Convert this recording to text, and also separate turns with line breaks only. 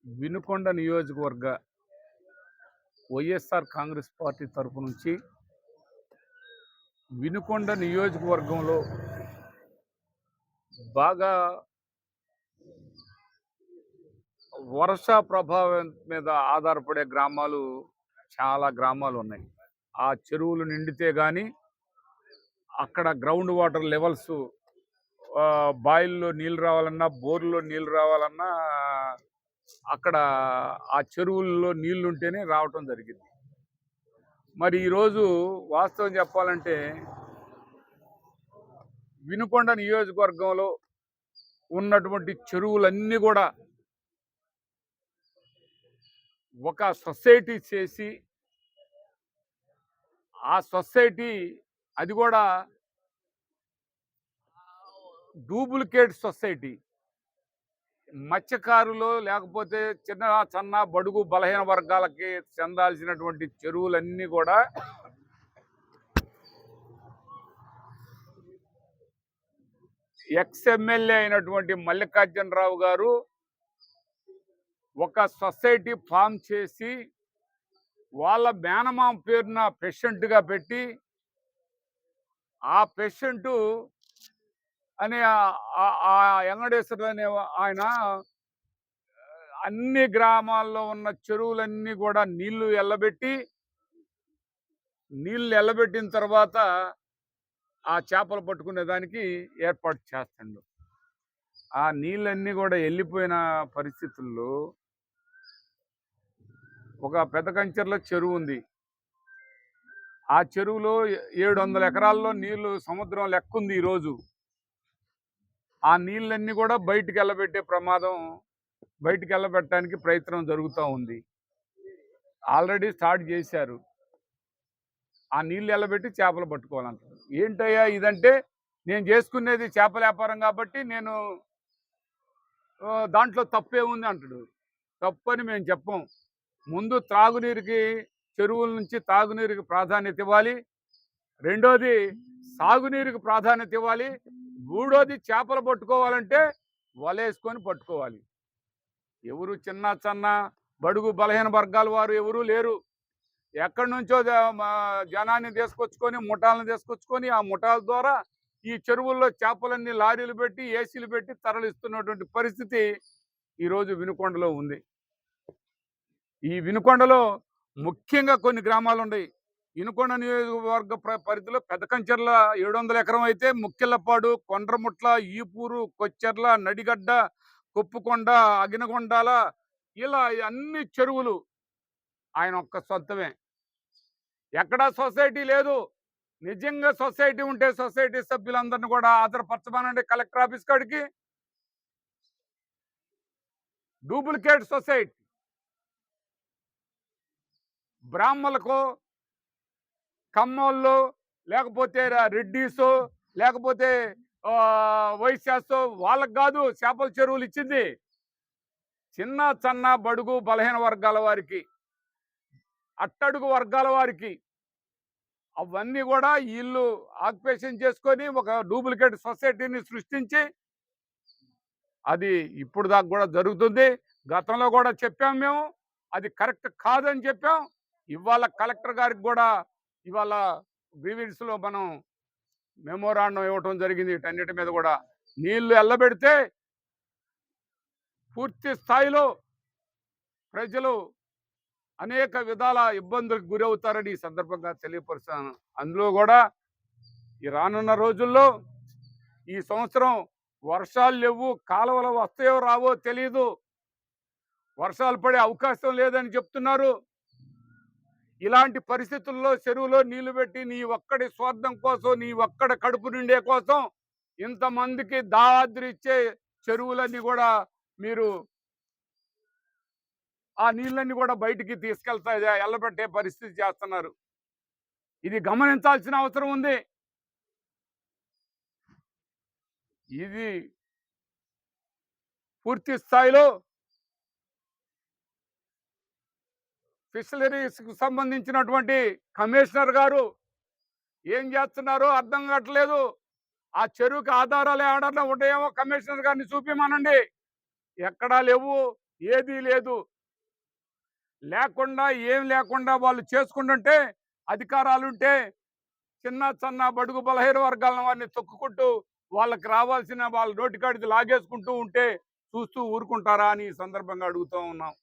వినుకొండ నియోజకవర్గ వైఎస్ఆర్ కాంగ్రెస్ పార్టీ తరపు నుంచి వినుకొండ నియోజకవర్గంలో బాగా వర్ష ప్రభావం మీద ఆధారపడే గ్రామాలు చాలా గ్రామాలు ఉన్నాయి. ఆ చెరువులు నిండితే గాని అక్కడ గ్రౌండ్ వాటర్ లెవెల్స్ బాయిల్లో నీళ్ళు రావాలన్నా, బోర్లో నీళ్ళు రావాలన్నా అక్కడ ఆ చెరువుల్లో నీళ్లు ఉంటేనే రావటం జరిగింది. మరి ఈరోజు వాస్తవం చెప్పాలంటే వినుకొండ నియోజకవర్గంలో ఉన్నటువంటి చెరువులన్నీ కూడా ఒక సొసైటీ చేసి ఆ సొసైటీ అది కూడా డూప్లికేట్ సొసైటీ మత్స్యకారులు లేకపోతే చిన్న బడుగు బలహీన వర్గాలకి చెందాల్సినటువంటి చెరువులన్నీ కూడా ఎక్స్ఎమ్మెల్యే అయినటువంటి మల్లికార్జునరావు గారు ఒక సొసైటీ ఫామ్ చేసి వాళ్ళ మేనమామ పేరున ప్రెసిడెంట్గా పెట్టి ఆ ప్రెసిడెంట్ అనే ఆ వెంకటేశ్వరుడు అనే ఆయన అన్ని గ్రామాల్లో ఉన్న చెరువులన్నీ కూడా నీళ్లు ఎల్లబెట్టిన తర్వాత ఆ చేపలు పట్టుకునే దానికి ఏర్పాటు చేస్తాడు. ఆ నీళ్ళన్నీ కూడా వెళ్ళిపోయిన పరిస్థితుల్లో ఒక పెద్ద కంచెర్లో చెరువు ఉంది. ఆ చెరువులో 700 ఎకరాల్లో నీళ్లు సముద్రం లెక్కుంది. ఈరోజు ఆ నీళ్ళన్నీ కూడా బయటికి వెళ్ళబెట్టడానికి ప్రయత్నం జరుగుతూ ఉంది. ఆల్రెడీ స్టార్ట్ చేశారు. ఆ నీళ్ళు ఎల్లబెట్టి చేపలు పట్టుకోవాలంటారు. ఏంటయ్యా ఇదంటే, నేను చేసుకునేది చేపల వ్యాపారం కాబట్టి నేను దాంట్లో తప్పే ఉంది అంటాడు. తప్పని మేము చెప్పం. ముందు త్రాగునీరుకి, చెరువుల నుంచి తాగునీరుకి ప్రాధాన్యత ఇవ్వాలి. రెండోది సాగునీరుకి ప్రాధాన్యత ఇవ్వాలి. మూడోది చేపలు పట్టుకోవాలంటే వలేసుకొని పట్టుకోవాలి. ఎవరు చిన్న బడుగు బలహీన వర్గాల వారు ఎవరూ లేరు. ఎక్కడి నుంచో జనాన్ని తీసుకొచ్చుకొని, ముఠాలను తీసుకొచ్చుకొని ఆ ముఠాల ద్వారా ఈ చెరువుల్లో చేపలన్నీ లారీలు పెట్టి, ఏసీలు పెట్టి తరలిస్తున్నటువంటి పరిస్థితి ఈరోజు వినుకొండలో ఉంది. ఈ వినుకొండలో ముఖ్యంగా కొన్ని గ్రామాలు ఉన్నాయి. వినుకొండ నియోజకవర్గ పరిధిలో పెదకంచెర్ల 700 ఎకరం అయితే, ముక్కెళ్ళపాడు, కొండ్రముట్ల, ఈపూరు, కొచ్చెర్ల, నడిగడ్డ, కొప్పుకొండ, అగినగొండాల ఇలా అన్ని చెరువులు ఆయన ఒక్క సొంతమే. ఎక్కడా సొసైటీ లేదు. నిజంగా సొసైటీ ఉంటే సొసైటీ సభ్యులందరినీ కూడా హాజరుపరచమనండి కలెక్టర్ ఆఫీస్ కాడికి. డూప్లికేట్ సొసైటీ బ్రాహ్మణులకు, కమ్మోళ్ళు, లేకపోతే రెడ్డీసు, లేకపోతే వైశ్యాసు వాళ్ళకు కాదు చేపల చెరువులు ఇచ్చింది. చిన్న బడుగు బలహీన వర్గాల వారికి, అట్టడుగు వర్గాల వారికి అవన్నీ కూడా వీళ్ళు ఆక్యుపేషన్ చేసుకొని ఒక డూప్లికేట్ సొసైటీని సృష్టించి అది ఇప్పుడు దాకా కూడా జరుగుతుంది. గతంలో కూడా చెప్పాం మేము, అది కరెక్ట్ కాదని చెప్పాం. ఇవాళ కలెక్టర్ గారికి కూడా ఇవాళ గ్రీవెన్స్లో మనం మెమోరాండం ఇవ్వటం జరిగింది. వీటన్నిటి మీద కూడా నీళ్లు ఎల్లబెడితే పూర్తి స్థాయిలో ప్రజలు అనేక విధాల ఇబ్బందులకు గురవుతారని ఈ సందర్భంగా తెలియపరుస్తాను. అందులో కూడా ఈ రానున్న రోజుల్లో ఈ సంవత్సరం వర్షాలు లేవు, కాలువలు వస్తాయో రావో తెలియదు, వర్షాలు పడే అవకాశం లేదని చెప్తున్నారు. ఇలాంటి పరిస్థితుల్లో చెరువులో నీళ్లు పెట్టి నీ ఒక్కడి స్వార్థం కోసం, నీ ఒక్కడి కడుపు నిండే కోసం ఇంతమందికి దాద్రి ఇచ్చే చెరువులన్నీ కూడా మీరు ఆ నీళ్ళన్నీ కూడా బయటికి ఎల్లబెట్టే పరిస్థితి చేస్తున్నారు. ఇది గమనించాల్సిన అవసరం ఉంది. ఇది పూర్తి స్థాయిలో ఫిషరీస్కి సంబంధించినటువంటి కమిషనర్ గారు ఏం చేస్తున్నారో అర్థం కావట్లేదు. ఆ చెరువుకి ఆధారాలు ఏమన్నా ఉంటాయేమో కమిషనర్ గారిని చూపిమనండి. ఎక్కడా లేవు. ఏదీ లేదు. లేకుండా ఏం లేకుండా వాళ్ళు చేసుకుంటుంటే అధికారాలుంటే చిన్న సన్న బడుగు బలహీన వర్గాల వారిని తొక్కుకుంటూ వాళ్ళకి రావాల్సిన వాళ్ళ నోటికాడికి లాగేసుకుంటూ ఉంటే చూస్తూ ఊరుకుంటారా అని ఈ సందర్భంగా అడుగుతూ ఉన్నాం.